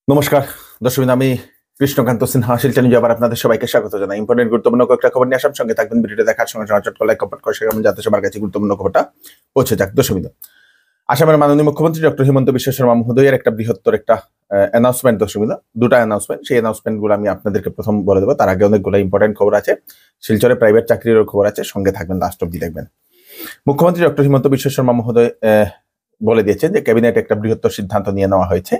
নমস্কার দর্শক, আমি কৃষ্ণকান্ত সিনহা শিলচর নিউজে আবার আপনাদের সবাইকে স্বাগত জানাই। ইম্পর্টেন্ট গুরুত্বপূর্ণ কয়েকটা খবর নিয়ে আসার সঙ্গে থাকবেন। ভিডিওটা দেখার সঙ্গে সঙ্গে চট করে লাইক কমেন্ট করে সেখানে যাতে সবার কাছে গুরুত্বপূর্ণ খবরটা পৌঁছে যাক। দর্শক, আসামের মাননীয় মুখ্যমন্ত্রী ডক্টর হিমন্ত বিশ্ব শর্মা মহোদয়ের একটা বৃহত্তর একটা অ্যানাউন্সমেন্ট, দর্শক, দুটা অ্যানাউন্সমেন্ট। সেই অ্যানাউন্সমেন্ট গুলো আমি আপনাদেরকে প্রথম বলে দেবো। তার আগে অনেকগুলো ইম্পর্টেন্ট খবর আছে, শিলচরে প্রাইভেট চাকরিরও খবর আছে, সঙ্গে থাকবেন, লাস্ট অব্দি দেখবেন। মুখ্যমন্ত্রী ডক্টর হিমন্ত বিশ্ব শর্মা মহোদয় বলে দিয়েছেন যে ক্যাবিনেট একটা বৃহত্তর সিদ্ধান্ত নিয়ে নেওয়া হয়েছে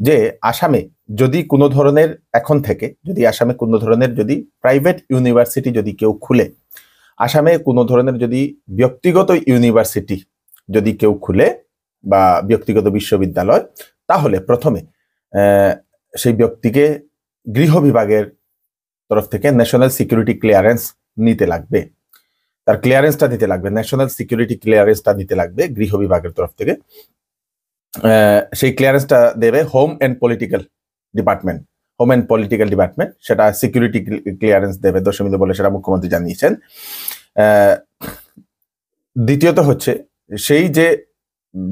যে আসামে যদি কোনো ধরনের এখন থেকে যদি আসামে কোনো ধরনের যদি প্রাইভেট ইউনিভার্সিটি যদি কেউ খুলে, আসামে কোনো ধরনের যদি ব্যক্তিগত ইউনিভার্সিটি যদি কেউ খুলে বা ব্যক্তিগত বিশ্ববিদ্যালয়, তাহলে প্রথমে সেই ব্যক্তিকে গৃহ বিভাগের তরফ থেকে ন্যাশনাল সিকিউরিটি ক্লিয়ারেন্স নিতে লাগবে। তার ক্লিয়ারেন্সটা দিতে লাগবে, ন্যাশনাল সিকিউরিটি ক্লিয়ারেন্সটা দিতে লাগবে গৃহ বিভাগের তরফ থেকে। সেই ক্লিয়ারেন্সটা দেবে home and political department. Home and political department সেটা সিকিউরিটি ক্লিয়ারেন্স দেবে দশমিত বলে সেটা মুখ্যমন্ত্রী জানিয়েছেন। দ্বিতীয়ত হচ্ছে সেই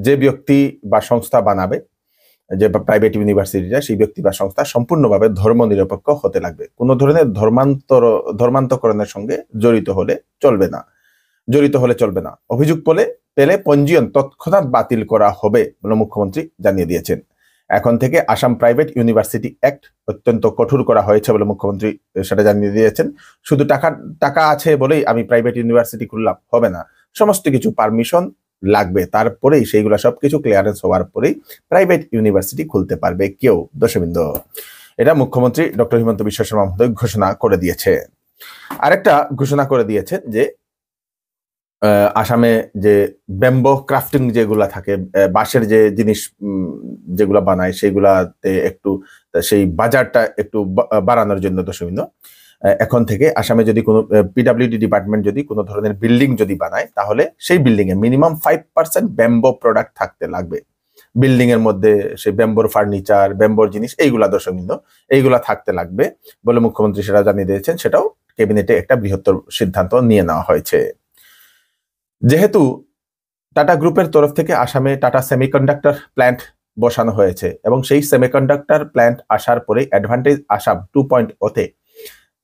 যে ব্যক্তি বা সংস্থা বানাবে, যে প্রাইভেট ইউনিভার্সিটিটা, সেই ব্যক্তি বা সংস্থা সম্পূর্ণভাবে ধর্ম নিরপেক্ষ হতে লাগবে। কোনো ধরনের ধর্মান্তকরণের সঙ্গে জড়িত হলে চলবে না। অভিযোগ পেলে পঞ্জীয়ন তৎক্ষণাৎ বাতিল করা হবে বলে মুখ্যমন্ত্রী জানিয়ে দিয়েছেন। এখন থেকে আসাম প্রাইভেট ইউনিভার্সিটি অ্যাক্ট অত্যন্ত কঠোর করা হয়েছে বলে মুখ্যমন্ত্রী সেটা জানিয়ে দিয়েছেন। শুধু টাকা আছে বলেই আমি প্রাইভেট ইউনিভার্সিটি খুললাম হবে না, সমস্ত কিছু পারমিশন লাগবে, তারপরেই সেইগুলা সবকিছু ক্লিয়ারেন্স হওয়ার পরেই প্রাইভেট ইউনিভার্সিটি খুলতে পারবে কেউ। দর্শকবৃন্দ, এটা মুখ্যমন্ত্রী ডক্টর হিমন্ত বিশ্ব শর্মা মহোদয় ঘোষণা করে দিয়েছে। আরেকটা ঘোষণা করে দিয়েছে যে আসামে যে ব্যাম্বো ক্রাফটিং যেগুলা থাকে, বাঁশের যে জিনিস যেগুলা বানায়, সেগুলাতে একটু সেই বাজারটা একটু বাড়ানোর জন্য দর্শকবৃন্দ, এখন থেকে আসামে যদি কোনো পিডাব্লিউডি ডিপার্টমেন্ট যদি কোনো ধরনের বিল্ডিং যদি বানায়, তাহলে সেই বিল্ডিং এ মিনিমাম 5% ব্যাম্বো প্রোডাক্ট থাকতে লাগবে। বিল্ডিং এর মধ্যে সেই ব্যাম্বোর ফার্নিচার, ব্যাম্বোর জিনিস, এইগুলা দর্শকবৃন্দ, এইগুলা থাকতে লাগবে বলে মুখ্যমন্ত্রী সেটা জানিয়ে দিয়েছেন। সেটাও ক্যাবিনেটে একটা বৃহত্তর সিদ্ধান্ত নিয়ে নেওয়া হয়েছে। যেহেতু টাটা গ্রুপের তরফ থেকে আসামে টাটা সেমিকন্ডাক্টর প্ল্যান্ট বসানো হয়েছে এবং সেই সেমিকন্ডাক্টর প্ল্যান্ট আসার পরে অ্যাডভান্টেজ আসাম 2.0-তে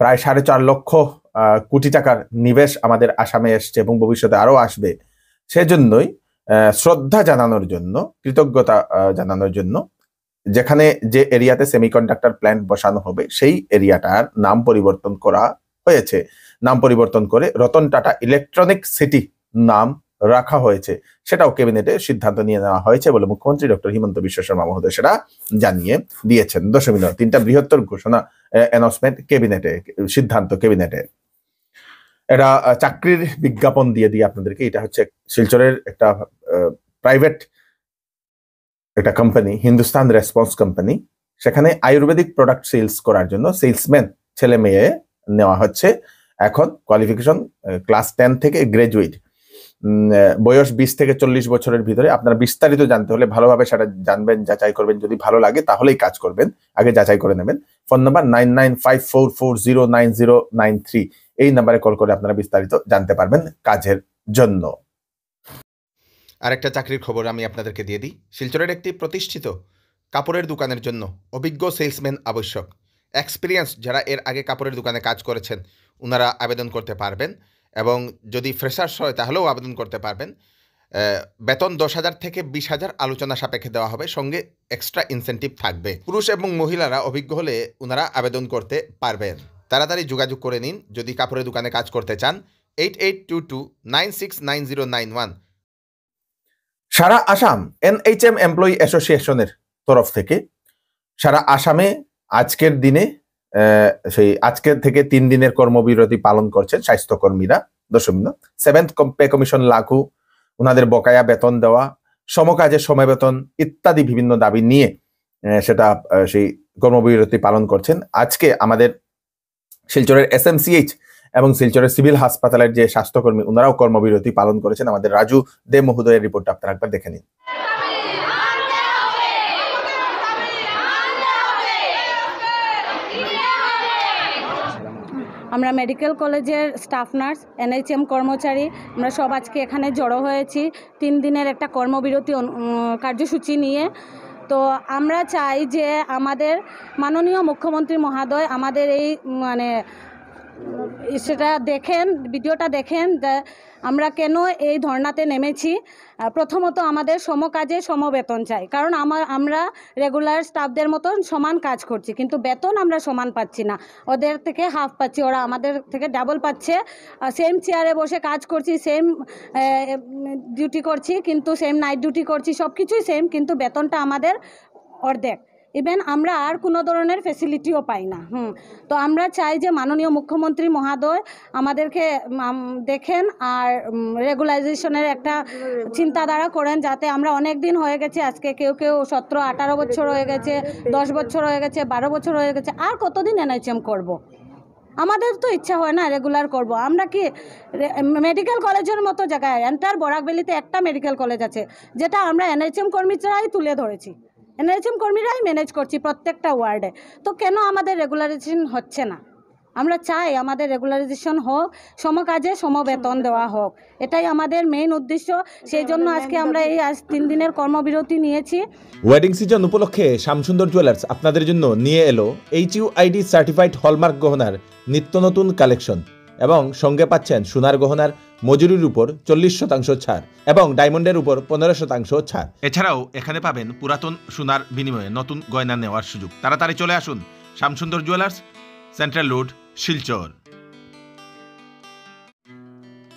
প্রায় 4.5 লক্ষ কোটি টাকার নিবেশ আমাদের আসামে এসছে এবং ভবিষ্যতে আরো আসবে। সেজন্যই শ্রদ্ধা জানানোর জন্য, কৃতজ্ঞতা জানানোর জন্য, যেখানে যে এরিয়াতে সেমিকন্ডাক্টর প্ল্যান্ট বসানো হবে সেই এরিয়াটার নাম পরিবর্তন করা হয়েছে। নাম পরিবর্তন করে রতন টাটা ইলেকট্রনিক সিটি নাম রাখা হয়েছে। সেটাও ক্যাবিনেটে সিদ্ধান্ত নিয়ে নেওয়া হয়েছে বলে মুখ্যমন্ত্রী ডক্টর হিমন্ত বিশ্ব শর্মা মহোদয় সেটা জানিয়ে দিয়েছেন। দশমিন তিনটা বৃহত্তর ঘোষণা, অ্যানাউন্সমেন্ট ক্যাবিনেটে, সিদ্ধান্ত ক্যাবিনেটে। এটা চাকরির বিজ্ঞাপন দিয়ে আপনাদেরকে। এটা হচ্ছে শিলচরের একটা প্রাইভেট একটা কোম্পানি, হিন্দুস্তান রেসপন্স কোম্পানি। সেখানে আয়ুর্বেদিক প্রোডাক্ট সেলস করার জন্য সেলসম্যান ছেলে মেয়ে নেওয়া হচ্ছে। এখন কোয়ালিফিকেশন ক্লাস 10 থেকে গ্রাজুয়েট, বয়স 20 থেকে 40 বছরের ভিতরে। আপনারা বিস্তারিত জানতে হলে ভালোভাবে সেটা জানবেন, যাচাই করবেন, যদি ভালো লাগে তাহলেই কাজ করবেন, আগে যাচাই করে নেবেন। ফোন নাম্বার 9954409093, এই নাম্বারে কল করে আপনারা বিস্তারিত জানতে পারবেন কাজের জন্য। আরেকটা চাকরির খবর আমি আপনাদেরকে দিয়ে দিই। শিলচরের একটি প্রতিষ্ঠিত কাপড়ের দোকানের জন্য অভিজ্ঞ সেলসম্যান আবশ্যক। এক্সপিরিয়েন্স যারা এর আগে কাপড়ের দোকানে কাজ করেছেন ওনারা আবেদন করতে পারবেন, এবং যদি ফ্রেশার্স হয় তাহলেও আবেদন করতে পারবেন। বেতন 10,000 থেকে 20,000 আলোচনা সাপেক্ষে দেওয়া হবে, সঙ্গে এক্সট্রা ইনসেন্টিভ থাকবে। পুরুষ এবং মহিলারা অভিজ্ঞ হলে ওনারা আবেদন করতে পারবেন। তাড়াতাড়ি যোগাযোগ করে নিন যদি কাপড়ের দোকানে কাজ করতে চান। 8822969091। সারা আসাম NHM এমপ্লয়ি অ্যাসোসিয়েশনের তরফ থেকে সারা আসামে আজকের দিনে আজকের থেকে 3 দিনের কর্মবিরতি পালন করছেন স্বাস্থ্যকর্মীরা। দশমিন 7th পে কমিশন লাগু, ওনাদের বকেয়া বেতন দেওয়া, সমকাজের সময় বেতন ইত্যাদি বিভিন্ন দাবি নিয়ে সেটা সেই কর্মবিরতি পালন করছেন। আজকে আমাদের শিলচরের SMCH এবং শিলচরের সিভিল হাসপাতালের যে স্বাস্থ্যকর্মী ওনারাও কর্মবিরতি পালন করেছেন। আমাদের রাজু দে মহোদয়ের রিপোর্টটা আপনারা একবার দেখে নিন। আমরা মেডিকেল কলেজের স্টাফ নার্স, NHM কর্মচারী, আমরা সব আজকে এখানে জড়ো হয়েছি 3 দিনের একটা কর্মবিরতি কার্যসূচি নিয়ে। তো আমরা চাই যে আমাদের মাননীয় মুখ্যমন্ত্রী মহোদয় আমাদের এই মানে সেটা দেখেন, ভিডিওটা দেখেন যে আমরা কেন এই ধর্নাতে নেমেছি। প্রথমত আমাদের সমকাজে সমবেতন চাই, কারণ আমরা রেগুলার স্টাফদের মতন সমান কাজ করছি, কিন্তু বেতন আমরা সমান পাচ্ছি না, ওদের থেকে হাফ পাচ্ছি, ওরা আমাদের থেকে ডাবল পাচ্ছে। সেম চেয়ারে বসে কাজ করছি, সেম ডিউটি করছি, কিন্তু সেম নাইট ডিউটি করছি, সব কিছুই সেম, কিন্তু বেতনটা আমাদের অর্ধেক। ইভেন আমরা আর কোনো ধরনের ফেসিলিটিও পাই না। তো আমরা চাই যে মাননীয় মুখ্যমন্ত্রী মহোদয় আমাদেরকে দেখেন আর রেগুলাইজেশনের একটা চিন্তাধারা করেন, যাতে আমরা অনেক দিন হয়ে গেছে, আজকে কেউ 17-18 বছর হয়ে গেছে, 10 বছর হয়ে গেছে, 12 বছর হয়ে গেছে, আর কতদিন এনএইচএম করব। আমাদের তো ইচ্ছা হয় না রেগুলার করব। আমরা কি মেডিকেল কলেজের মতো জায়গায়, এন্টার বরাকভ্যালিতে একটা মেডিকেল কলেজ আছে, যেটা আমরা এনএইচএম কর্মীরাই তুলে ধরেছি, এনএইচএম কর্মীরাই ম্যানেজ করছি প্রত্যেকটা ওয়ার্ডে। তো কেন আমাদের রেগুলারাইজেশন হচ্ছে না? আমরা চাই আমাদের রেগুলারাইজেশন হোক, সমকাজে সমবেতন দেওয়া হোক, এটাই আমাদের মেইন উদ্দেশ্য। সেই জন্য আজকে আমরা এই 3 দিনের কর্মবিরতি নিয়েছি। ওয়েডিং সিজন উপলক্ষে শ্যামসুন্দর জুয়েলার্স আপনাদের জন্য নিয়ে এলো HUID সার্টিফাইড হলমার্ক গহনার নিত্য নতুন কালেকশন, এবং সঙ্গে পাচ্ছেন সোনার গহনার মজুরির উপর 40% ছাড় এবং ডায়মন্ডের উপর 15% ছাড়। এছাড়াও এখানে পাবেন পুরাতন সোনার বিনিময়ে নতুন গয়না নেওয়ার সুযোগ। তাড়াতাড়ি চলে আসুন Shyamsundar jewellers, central road, Silchar.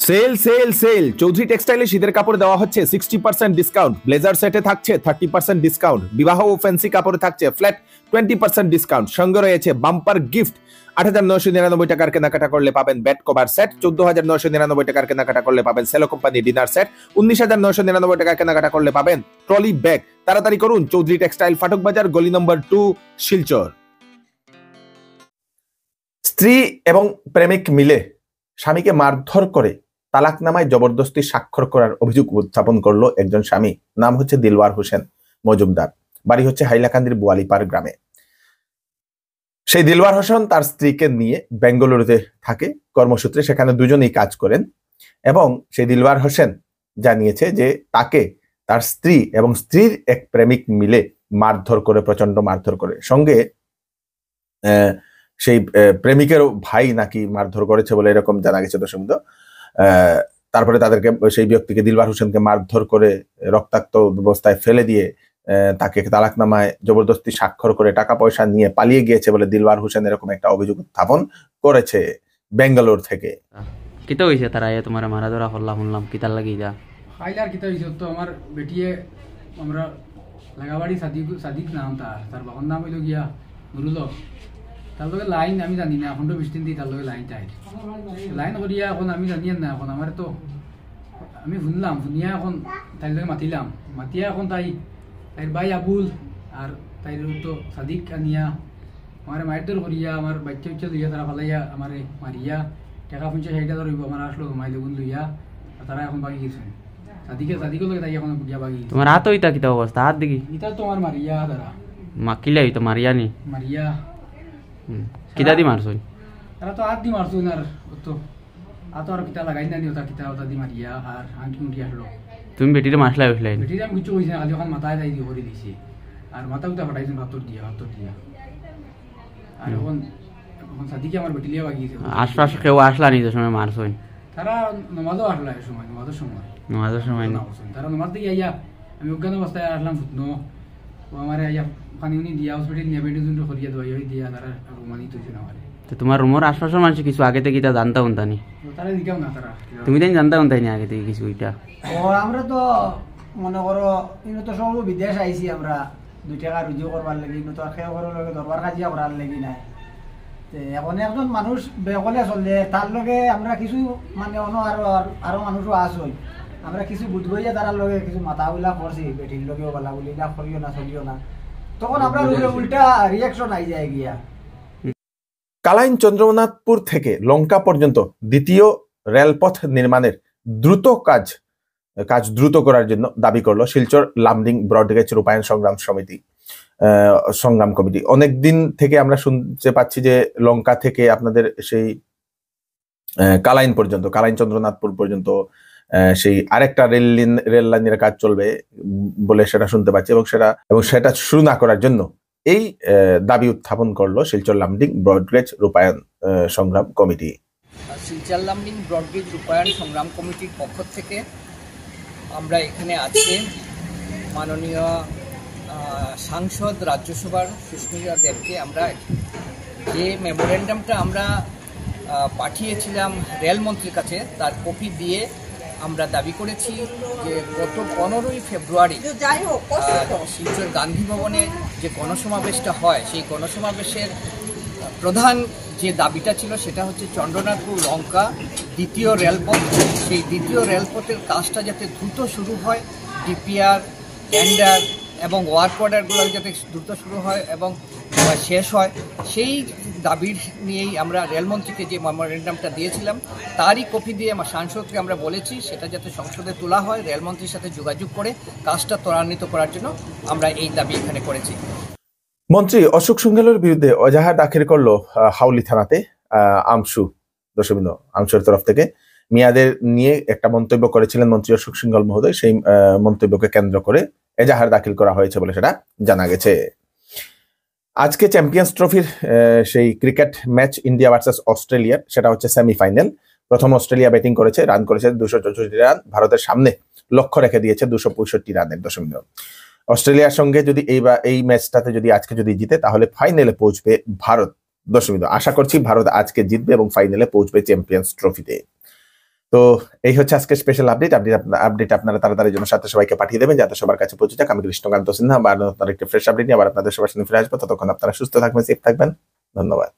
Sale sale sale Chowdhury টেক্সটাইলে শীতের কাপড় দেওয়া হচ্ছে 60% ডিসকাউন্ট। ব্লেজার সেটে থাকছে 30% ডিসকাউন্ট। বিবাহ ও ফ্যান্সি কাপড়ে থাকছে ফ্ল্যাট 20% ডিসকাউন্ট। সঙ্গে রয়েছে বাম্পার গিফট। 8,999 টাকার কেনাকাটা করলে পাবেন বেড কভার সেট, 14,999 টাকার কেনাকাটা করলে পাবেন সেলো কোম্পানি ডিনার সেট, 19,999 টাকার কেনাকাটা করলে পাবেন ট্রলি ব্যাগ। তাড়াতাড়ি করুন, চৌধুরী টেক্সটাইল, ফাটক বাজার, গলি নম্বর 2, শিলচর। স্ত্রী এবং প্রেমিক মিলে স্বামীকে মারধর করে তালাকনামায় জবরদস্তি স্বাক্ষর করার অভিযোগ উত্থাপন করলো একজন স্বামী। নাম হচ্ছে দিলওয়ার হোসেন মজুমদার, বাড়ি হচ্ছে হাইলাকান্দির বোয়ালিপাড় গ্রামে। সেই দিলওয়ার হোসেন তার স্ত্রীকে নিয়ে বেঙ্গালুরুতে থাকে কর্মসূত্রে, সেখানে দুজনেই কাজ করেন। এবং সেই দিলওয়ার হোসেন জানিয়েছে যে তাকে তার স্ত্রী এবং স্ত্রীর এক প্রেমিক মিলে মারধর করে, প্রচন্ড মারধর করে। সঙ্গে সেই প্রেমিকের ভাই নাকি মারধর করেছে বলে এরকম জানা গেছে দর্শক। তারপরে তাদেরকে, সেই ব্যক্তিকে, দিলওয়ার হোসেনকে মারধর করে রক্তাক্ত অবস্থায় ফেলে দিয়ে তাকে তালাকনামায় জবরদস্তি স্বাক্ষর করে টাকা পয়সা নিয়ে পালিয়ে গিয়েছে বলে দিলওয়ার হোসেন এরকম একটা অভিযোগ উত্থাপন করেছে বেঙ্গালোর থেকে। কিতা হইছে তারা তোমার মারা ধরা করলাম শুনলাম, কিতার লাগি যা খাইলার কিতা হইছে তো আমার বেটিয়ে আমরা লাগাবাড়ি সাদিক নাম, তার বাবার নাম হইল গিয়া নুরুল। তার লগে লাইন আমি জানি না, এখন তো 20 দিন দিই তার লগে লাইন চাই, লাইন করিয়া এখন আমি জানি না। এখন আমার তো আমি শুনলাম, শুনিয়া এখন তাই লগে মাতিলাম, মাতিয়া এখন তাইর ভাই আবুল আর তাইর তো সাদিক আনিয়া আমার মায়ের করিয়া আমার বাচ্চা উচ্চা লইয়া তারা ফালাইয়া আমার মারিয়া টাকা 50-60 ধরিব আমার আসলো ঘুমাই লগুন লইয়া, তারা এখন বাকি গেছে। সাদিকের লগে তাই এখন বুঝিয়া বাকি। তোমার হাত হইতা কিতা অবস্থা? হাত দেখি ইতা তোমার মারিয়া তারা কিলা হইতো মারিয়া নি মারিয়া কিতা দি মারছই? তারা তো হাত দি মারছো না, তো আতো আর কিতা লাগাই না, ওটা কিতা ওটা দি মারিয়া আর আংটি মুটি আসলো। তুমি বেটিরে মারলা উঠলাই? বেটিরে আমি কিছু কইছি না, খালি ওখান মাথায় যাই দিয়ে করে দিছি আর মাথা উঠা ফাটাইছেন হাতর দিয়া আর এখন সাদিকে আমার বেটিলিয়া বাগিয়েছে। আশপাশ কেউ আসলা নি যে সময় মারছই? তারা নমাজও আসলা এই সময়, নমাজের সময় না তারা নমাজ দিয়ে আইয়া আমি অজ্ঞান অবস্থায় আসলাম ফুটনো, ও আমার আইয়া পানি উনি দিয়া হসপিটাল নিয়ে বেডে জুন করিয়া দেওয়া দিয়া তারা রুমানি তুইছে না আমার। তো তোমার রুমের আশপাশের মানুষ কিছু আগে থেকে কিতা জানতা উনতানি? তারা দিকাও না, তারা তুমি তাই জানতা উনতানি আগে থেকে কিছু? এটা আমরা তো মনে করো ইনো তো সব বিদেশ আইছি, আমরা 2 টাকা রুজি করবার লাগি, ইনো তো আর খেয়ে করার লগে দরবার কাজিয়া করার লাগি নাই। এখন একজন মানুষ বেকলে চলে, তার লগে আমরা কিছু মানে অন্য আরো মানুষও আসই, আমরা কিছু বুঝবইয়া তার লগে কিছু মাথাগুলা করছি, বেটির লগেও বলা বলি না করিও না চলিও না, তখন আমরা উল্টা রিয়াকশন আই যায় গিয়া। কালাইন চন্দ্রনাথপুর থেকে লঙ্কা পর্যন্ত দ্বিতীয় রেলপথ নির্মাণের কাজ দ্রুত করার জন্য দাবি করলো শিলচর লামডিং ব্রডগেজ রূপায়ণ সংগ্রাম কমিটি। অনেকদিন থেকে আমরা শুনতে পাচ্ছি যে লঙ্কা থেকে আপনাদের সেই কালাইন চন্দ্রনাথপুর পর্যন্ত সেই আরেকটা রেল লাইনের কাজ চলবে বলে সেটা শুনতে পাচ্ছি, এবং সেটা শুরু না করার জন্য এই দাবি উত্থাপন করলো শিলচর লামডিং ব্রডগেজ রূপায়ণ সংগ্রাম কমিটি। শিলচর লামডিং ব্রডগেজ রূপায়ণ সংগ্রাম কমিটির পক্ষ থেকে আমরা এখানে আজকে মাননীয় সাংসদ রাজ্যসভার সুস্মিতা দেবকে আমরা যে মেমোরেন্ডামটা আমরা পাঠিয়েছিলাম রেলমন্ত্রীর কাছে তার কপি দিয়ে আমরা দাবি করেছি যে গত 15ই ফেব্রুয়ারি শিলচর গান্ধী ভবনে যে গণসমাবেশটা হয় সেই গণসমাবেশের প্রধান যে দাবিটা ছিল সেটা হচ্ছে চন্দ্রনাথপুর লঙ্কা দ্বিতীয় রেলপথ। সেই দ্বিতীয় রেলপথের কাজটা যাতে দ্রুত শুরু হয়, ডিপিআর, টেন্ডার এবং ওয়ার্ক অর্ডারগুলো যাতে দ্রুত শুরু হয় এবং শেষ হয়, সেই দাবির নিয়েই আমরা রেলমন্ত্রীকে যে মেমোরেন্ডামটা দিয়েছিলাম তারই কপি দিয়ে আমার সাংসদকে আমরা বলেছি সেটা যাতে সংসদে তোলা হয়, রেলমন্ত্রীর সাথে যোগাযোগ করে কাজটা ত্বরান্বিত করার জন্য আমরা এই দাবি এখানে করেছি। মন্ত্রী অশোক সিংঘলের বিরুদ্ধে এজাহার দাখিল করলো হাউলি থানাতে আমসু দশমিন আমসুর তরফ থেকে। মেয়াদের নিয়ে একটা মন্তব্য করেছিলেন মন্ত্রী অশোক সিংঘল মহোদয়, সেই মন্তব্যকে কেন্দ্র করে এজাহার দাখিল করা হয়েছে বলে সেটা জানা গেছে। আজকে চ্যাম্পিয়ন্স ট্রফির সেই ক্রিকেট ম্যাচ ইন্ডিয়া ভার্সেস অস্ট্রেলিয়ার, সেটা হচ্ছে সেমিফাইনাল। প্রথম অস্ট্রেলিয়া ব্যাটিং করেছে, রান করেছে 264 রান, ভারতের সামনে লক্ষ্য রেখে দিয়েছে 265 রানের দশমিন। অস্ট্রেলিয়ার সঙ্গে যদি এই ম্যাচটাতে যদি আজকে যদি জিতে তাহলে ফাইনালে পৌঁছবে ভারত দশমিন। আশা করছি ভারত আজকে জিতবে এবং ফাইনালে পৌঁছবে চ্যাম্পিয়ন্স ট্রফিতে। তো এই হচ্ছে আজকে স্পেশাল আপডেট আপনারা তাড়াতাড়ি জন্য সাথে সবাইকে পাঠিয়ে দেবেন যাতে সবার কাছে পৌঁছে যাক। আমি কৃষ্ণকান্ত সিনহা, আবার আপনার একটি ফ্রেশ আপডেট নিয়ে আবার আপনাদের সবার সামনে ফিরে আসবো। ততক্ষণ আপনারা সুস্থ থাকবেন, সেফ থাকবেন। ধন্যবাদ।